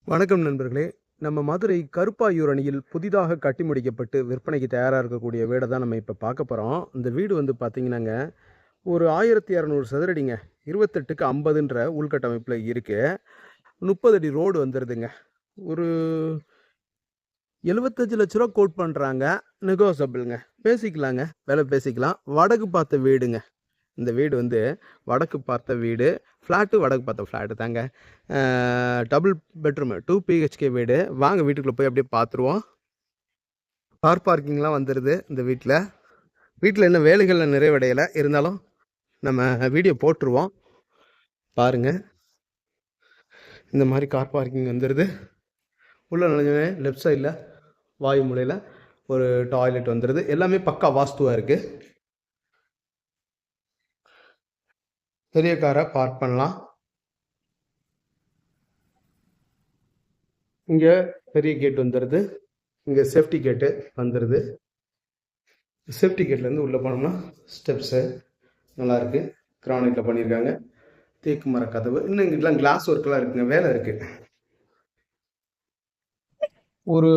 வணக்கம் நண்பர்களே. நம்ம மதுரை கருப்பாயூர் அணியில் புதிதாக கட்டி முடிக்கப்பட்டு விற்பனைக்கு தயாரா இருக்கக்கூடிய வீட தான் நம்ம இப்ப பார்க்க போறோம். இந்த வீடு வந்து பார்த்தீங்கன்னாங்க, ஒரு 1600 சதுரடிங்க. 28க்கு 50ன்ற உள்கட்டமைப்புல இருக்கு. 30 அடி ரோடு வந்துருதுங்க. ஒரு ரூ. 75,00,000 கோட் பண்றாங்க. நெகோஷியபிள்ங்க. பேசிக்கலாங்க. விலை பேசிக்கலாம். வடக்கு பார்த்த வீடுங்க. இந்த வீடு வந்து வடக்கு பார்த்த வீடு. வடக்கு பார்த்த ஃப்ளாட்டு தாங்க. டபுள் பெட்ரூமு 2 பிஹெச்கே வீடு. வாங்க வீட்டுக்குள்ளே போய் அப்படியே பார்த்துருவோம். கார் பார்க்கிங்லாம் வந்துடுது இந்த வீட்டில். வீட்டில் இன்னும் வேலைகள் நிறைவடையலை, இருந்தாலும் நம்ம வீடியோ போட்டுருவோம். பாருங்கள், இந்த மாதிரி கார் பார்க்கிங் வந்துடுது. உள்ள நுழைஞ்சோடனே லெஃப்ட் சைடில் வாயு மூலையில் ஒரு டாய்லெட் வந்துடுது. எல்லாமே பக்கா வாஸ்துவாக இருக்குது. பெரிய காரை பார்க் பண்ணலாம். இங்கே பெரிய கேட் வந்துடுது. இங்கே சேஃப்டி கேட்டு வந்துடுது. சேஃப்டி கேட்லேருந்து உள்ளே போனோம்னா ஸ்டெப்ஸு நல்லாயிருக்கு. கிரானைட்டில் பண்ணியிருக்காங்க. தேக்கு மர கதவு. இன்னும் இங்கெல்லாம் கிளாஸ் ஒர்க்கெலாம் இருக்குங்க. வேலை இருக்குது. ஒரு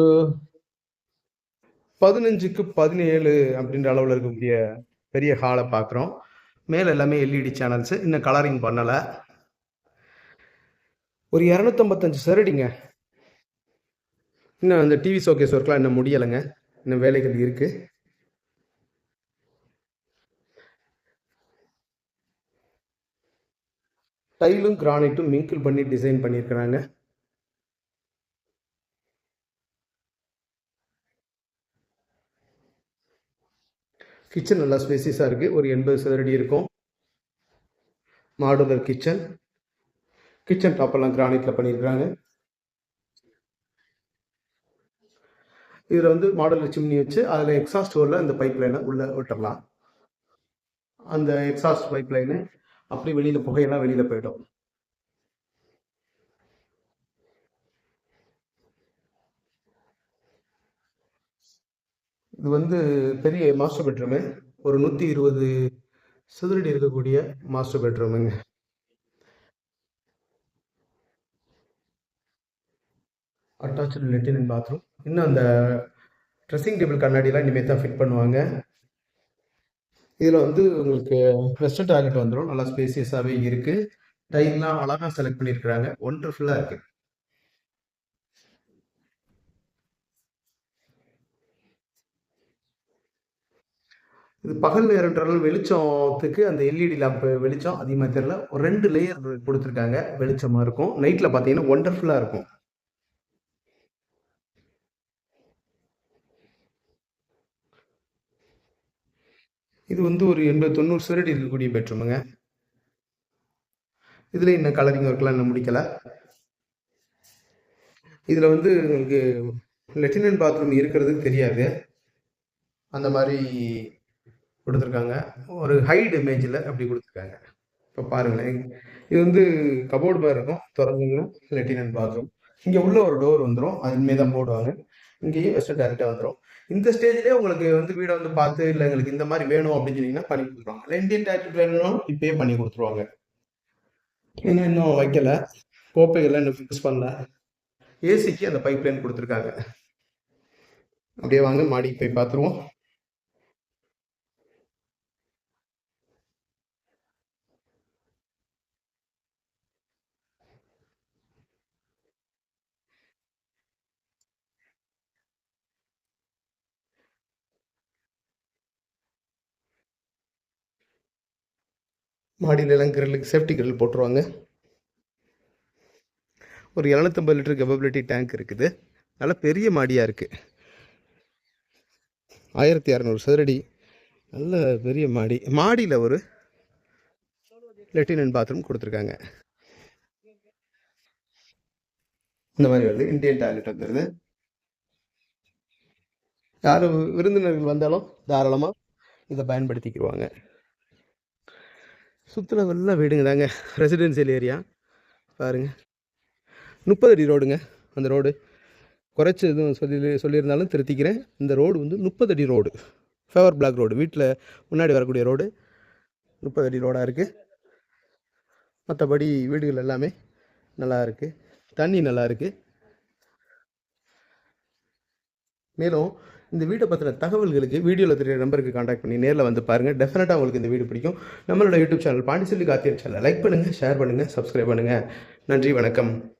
15க்கு 17 அப்படின்ற அளவில் இருக்கக்கூடிய பெரிய ஹாலை பார்க்குறோம். மேலே எல்லாமே எல்இடி சேனல்ஸு. இன்னும் கலரிங் பண்ணலை. ஒரு 255 சதுரடிங்க. இன்னும் அந்த டிவி ஷோகேஸ் ஒர்க்லாம் இன்னும் முடியலைங்க. இன்னும் வேலைகள் இருக்குது. டைலும் கிரானைட்டும் மிங்கிள் பண்ணி டிசைன் பண்ணியிருக்கிறாங்க. கிச்சன் நல்லா ஸ்பேசியஸாக இருக்குது. ஒரு 80 சதுரடி இருக்கும். Modular kitchen. கிச்சன் டாப்பெல்லாம் கிரானைட்டில் பண்ணியிருக்கிறாங்க. இதில் வந்து மாடுலர் சிம்னி வச்சு அதில் எக்ஸாஸ்ட் டோரில் இந்த பைப் லைனை உள்ளே விட்டுடலாம். அந்த எக்ஸாஸ்ட் பைப் லைனு அப்படி வெளியில் புகையெல்லாம் வெளியில் போயிடும். இது வந்து பெரிய மாஸ்டர் பெட்ரூமு. ஒரு 120 சதுரடி இருக்கக்கூடிய மாஸ்டர் பெட்ரூமுங்க. Attach latrine and bathroom. இன்னும் அந்த ட்ரெஸ்ஸிங் டேபிள் கண்ணாடிலாம் இனிமேல் தான் ஃபிட் பண்ணுவாங்க. இதில் வந்து உங்களுக்கு வெஸ்டர்ன் டாய்லெட் வந்துடும். நல்லா ஸ்பேசியஸாகவே இருக்குது. டைல்லாம் அழகாக செலக்ட் பண்ணியிருக்கிறாங்க. ஒண்டர்ஃபுல்லாக இருக்குது. இது பகல் நேரம்ன்றாலும் வெளிச்சத்துக்கு அந்த எல்இடி லேம்ப் வெளிச்சம் அதிகமாக தெரியல. ஒரு 2 லேயர் கொடுத்துருக்காங்க. வெளிச்சமாக இருக்கும். நைட்டில் பார்த்தீங்கன்னா ஒண்டர்ஃபுல்லாக இருக்கும். இது வந்து ஒரு 80-90 சதுரடி இருக்கக்கூடிய பெட்ரூமுங்க. இதில் இன்னும் கலரிங் ஒர்க்லாம் இன்னும் முடிக்கலை. இதில் வந்து உங்களுக்கு லெட்டின் அண்ட் பாத்ரூம் இருக்கிறதுக்கு தெரியாது. அந்த மாதிரி கொடுத்துருக்காங்க. ஒரு ஹைட் இமேஜில் அப்படி கொடுத்துருக்காங்க. இப்போ பாருங்களேன், இது வந்து கபோர்டு மாதிரி இருக்கும். திறந்தீங்கன்னா லெட்டின் அண்ட் பாத்ரூம். இங்கே உள்ள ஒரு டோர் வந்துடும். அதுமே தான் போடுவாங்க. இங்கேயும் வெஸ்டர்ன் டேரக்டாக வந்துடும். இந்த ஸ்டேஜ்லேயே உங்களுக்கு வந்து வீடை வந்து பார்த்து, இல்லை எங்களுக்கு இந்த மாதிரி வேணும் அப்படின்னு சொன்னீங்கன்னா பண்ணி கொடுத்துருவாங்க. இல்லை இந்தியன் டேரக்ட் வேணும்னா இப்பயே பண்ணி கொடுத்துருவாங்க. ஏன்னா இன்னும் வைக்கல, கோப்பைகள்லாம் இன்னும் ஃபிக்ஸ் பண்ணல. ஏசிக்கு அந்த பைப் லைன் கொடுத்துருக்காங்க. அப்படியே வாங்க மாடிக்கு போய் பார்த்துருவோம். மாடியில எல்லாம் கிரில்லுக்கு சேஃப்டி கிரில் போட்டுருவாங்க. ஒரு 750 லிட்டர் கெப்பபிலிட்டி டேங்க் இருக்குது. நல்ல பெரிய மாடியாக இருக்குது. 1600 சதுரடி. நல்ல பெரிய மாடி. மாடியில் ஒரு லெட்டின் அண்ட் பாத்ரூம் கொடுத்துருக்காங்க. இந்த மாதிரி வருது. இந்தியன் டாய்லெட் வந்துடுது. யார் விருந்தினர்கள் வந்தாலும் தாராளமாக இதை பயன்படுத்திக்கிடுவாங்க. சுற்றுலா வெள்ள வீடுங்க தாங்க. ரெசிடென்சியல் ஏரியா பாருங்க. 30 அடி ரோடுங்க. அந்த ரோடு குறைச்சி எதுவும் சொல்லியிருந்தாலும் திருத்திக்கிறேன். இந்த ரோடு வந்து 30 அடி ரோடு. Favour black road. வீட்டில் முன்னாடி வரக்கூடிய ரோடு 30 அடி ரோடாக இருக்குது. மற்றபடி வீடுகள் எல்லாமே நல்லா இருக்குது. தண்ணி நல்லா இருக்குது. மேலும் இந்த வீட்டை பற்றின தகவல்களுக்கு வீடியோவில் தெரிய நம்பருக்கு காண்டாக்ட் பண்ணி நேரில் வந்து பாருங்கள். டெஃபினட்டாக உங்களுக்கு இந்த வீடு பிடிக்கும். நம்மளோட யூடியூப் சேனல் பாண்டிச்செல்வி கார்த்தியன் சேனலை லைக் பண்ணுங்கள், ஷேர் பண்ணுங்கள், சப்ஸ்கிரைப் பண்ணுங்கள். நன்றி, வணக்கம்.